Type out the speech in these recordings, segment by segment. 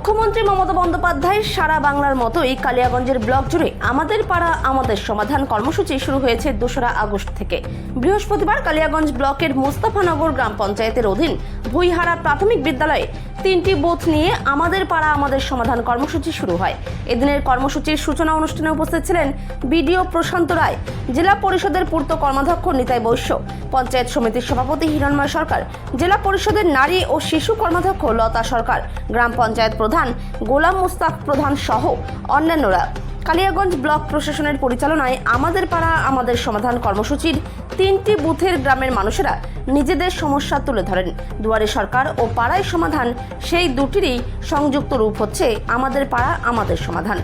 মুখ্যমন্ত্রী মমতা বন্দ্যোপাধ্যায় সারা বাংলার মতোই কালিয়াগঞ্জের ব্লক জুড়ে আমাদের পাড়া আমাদের সমাধান কর্মসূচি শুরু হয়েছে 2রা আগস্ট থেকে। বৃহস্পতিবার কালিয়াগঞ্জ ব্লকের মুস্তাফানগর গ্রাম পঞ্চায়েতের অধীন ভুইহারা প্রাথমিক বিদ্যালয়ে 3টি বুথ নিয়ে আমাদের পাড়া আমাদের সমাধান কর্মসূচি শুরু হয়। এদিনের কর্মসূচির সূচনা অনুষ্ঠানে উপস্থিত ছিলেন বিডিও প্রশান্ত রায়, জেলা পরিষদের পূর্ত কর্মাধ্যক্ষ নিতাই বৈশ্য, পঞ্চায়েত সমিতির সভাপতি হিরণময় সরকার, জেলা পরিষদের নারী ও শিশু কর্মাধ্যক্ষ লতা সরকার, গ্রাম পঞ্চায়েত প্রধান গোলাম মুস্তাক প্রধান সহ অন্যান্যরা। কালিয়াগঞ্জ ব্লক প্রশাসনের পরিচালনায় আমাদের পাড়া আমাদের সমাধান কর্মসূচির 3টি বুথের গ্রামের মানুষেরা নিজেদের সমস্যা তুলে ধরেন। দুয়ারে সরকার ও পাড়ায় সমাধান, সেই দুটিরই সংযুক্ত রূপ হচ্ছে আমাদের পাড়া আমাদের সমাধান।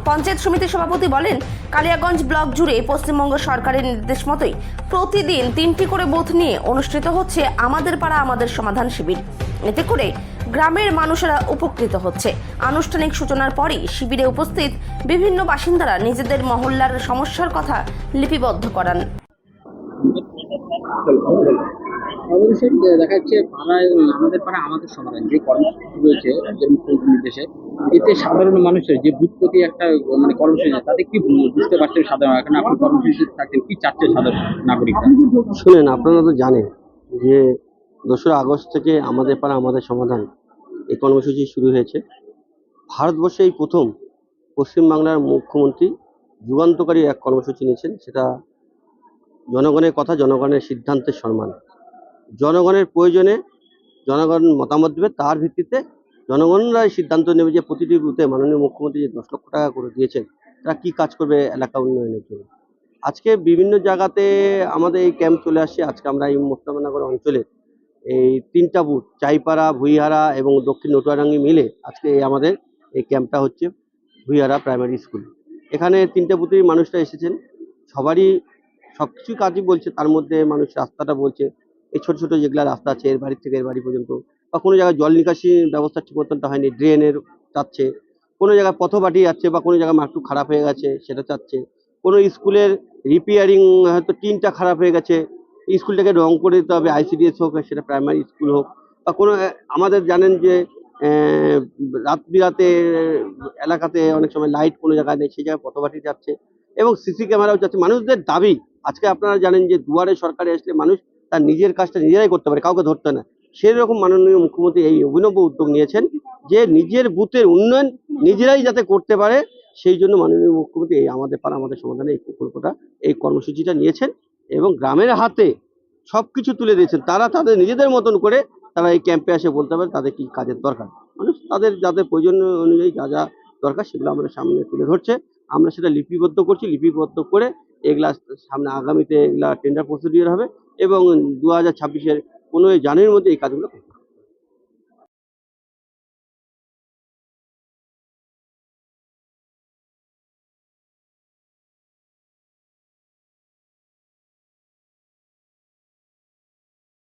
পঞ্চায়েত সমিতির সভাপতি বলেন, কালিয়াগঞ্জ ব্লক জুড়ে পশ্চিমবঙ্গ সরকারের নির্দেশ মতোই প্রতিদিন 3টি করে বুথ নিয়ে অনুষ্ঠিত হচ্ছে আমাদের পাড়া আমাদের সমাধান শিবির। এতে করে গ্রামের মানুষেরা উপকৃত হচ্ছে। আনুষ্ঠানিক সূচনার পরই শিবিরে উপস্থিত বিভিন্ন বাসিন্দারা নিজেদের মহল্লার সমস্যার কথা লিপিবদ্ধ করান। অবশ্যই দেখা যাচ্ছে পাড়ায় আমাদের পাড়া আমাদের সমাধান যে কর্মসূচি রয়েছে রাজ্যের মুখ্যমন্ত্রীর নির্দেশে, এতে সাধারণ মানুষের যে বুথ প্রতি একটা কর্মসূচি, তাতে কি বুঝতে পারছেন সাধারণ, এখানে আপনি কর্মসূচি থাকছেন, কি চাচ্ছে সাধারণ নাগরিকরা? শুনেন, আপনারা তো জানেন যে 2রা আগস্ট থেকে আমাদের পাড়া আমাদের সমাধান এই কর্মসূচি শুরু হয়েছে। ভারতবর্ষে এই প্রথম পশ্চিমবাংলার মুখ্যমন্ত্রী যুগান্তকারী এক কর্মসূচি নিয়েছেন। সেটা জনগণের কথা, জনগণের সিদ্ধান্তের সম্মান। জনগণের প্রয়োজনে জনগণ মতামত দেবে, তার ভিত্তিতে জনগণরা সিদ্ধান্ত নেবে যে প্রতিটি বুথে মাননীয় মুখ্যমন্ত্রী যে 10 লক্ষ টাকা করে দিয়েছেন, তারা কি কাজ করবে এলাকা উন্নয়নের জন্য। আজকে বিভিন্ন জায়গাতে আমাদের এই ক্যাম্প চলে আসছে। আজকে আমরা এই মুস্তাফানগর অঞ্চলে এই 3টা বুথ, চাইপাড়া, ভুইহারা এবং দক্ষিণ নটুয়াডাঙ্গি মিলে আজকে আমাদের এই ক্যাম্পটা হচ্ছে ভুইহারা প্রাইমারি স্কুল। এখানে 3টে বুথেই মানুষরা এসেছেন, সবারই সবকিছু কাজই বলছে। তার মধ্যে মানুষ রাস্তাটা বলছে, এই ছোট ছোট যেগুলা রাস্তা আছে এর বাড়ি থেকে এর বাড়ি পর্যন্ত, বা কোনো জায়গায় জল নিকাশি ব্যবস্থা ঠিক মতনটা হয়নি, ড্রেনের চাচ্ছে, কোনো জায়গায় পথবাটি যাচ্ছে বা কোনো জায়গায় একটু খারাপ হয়ে গেছে সেটা চাচ্ছে, কোনো স্কুলের রিপেয়ারিং হয়তো টিনটা খারাপ হয়ে গেছে, স্কুলটাকে রং করে দিতে হবে, ICDS হোক সেটা প্রাইমারি স্কুল হোক, বা কোনো আমাদের জানেন যে রাত বিরাতে এলাকাতে অনেক সময় লাইট কোনো জায়গায় নেই, সেই জায়গায় পথবাটি যাচ্ছে এবং সিসি ক্যামেরাও যাচ্ছে। মানুষদের দাবি, আজকে আপনারা জানেন যে দুয়ারে সরকারে আসলে মানুষ তার নিজের কাজটা নিজেরাই করতে পারে, কাউকে ধরতে না। সেই রকম মাননীয় মুখ্যমন্ত্রী এই অভিনব উদ্যোগ নিয়েছেন যে নিজের বুথের উন্নয়ন নিজেরাই যাতে করতে পারে, সেই জন্য মাননীয় মুখ্যমন্ত্রী এই আমাদের পাড়া আমাদের সমাধানে এই প্রকল্পটা, এই কর্মসূচিটা নিয়েছেন এবং গ্রামের হাতে সবকিছু তুলে দিয়েছেন। তারা তাদের নিজেদের মতন করে তারা এই ক্যাম্পে এসে বলতে পারে তাদের কি কাজের দরকার। মানুষ তাদের যাদের প্রয়োজন অনুযায়ী যা যা দরকার সেগুলো আমাদের সামনে তুলে ধরছে। আমরা সেটা লিপিবদ্ধ করছি, লিপিবদ্ধ করে এগুলা সামনে আগামীতে এগুলা টেন্ডার প্রসিডিওর হবে এবং 2026-এর 15 জানুয়ারির মধ্যে এই কাজগুলো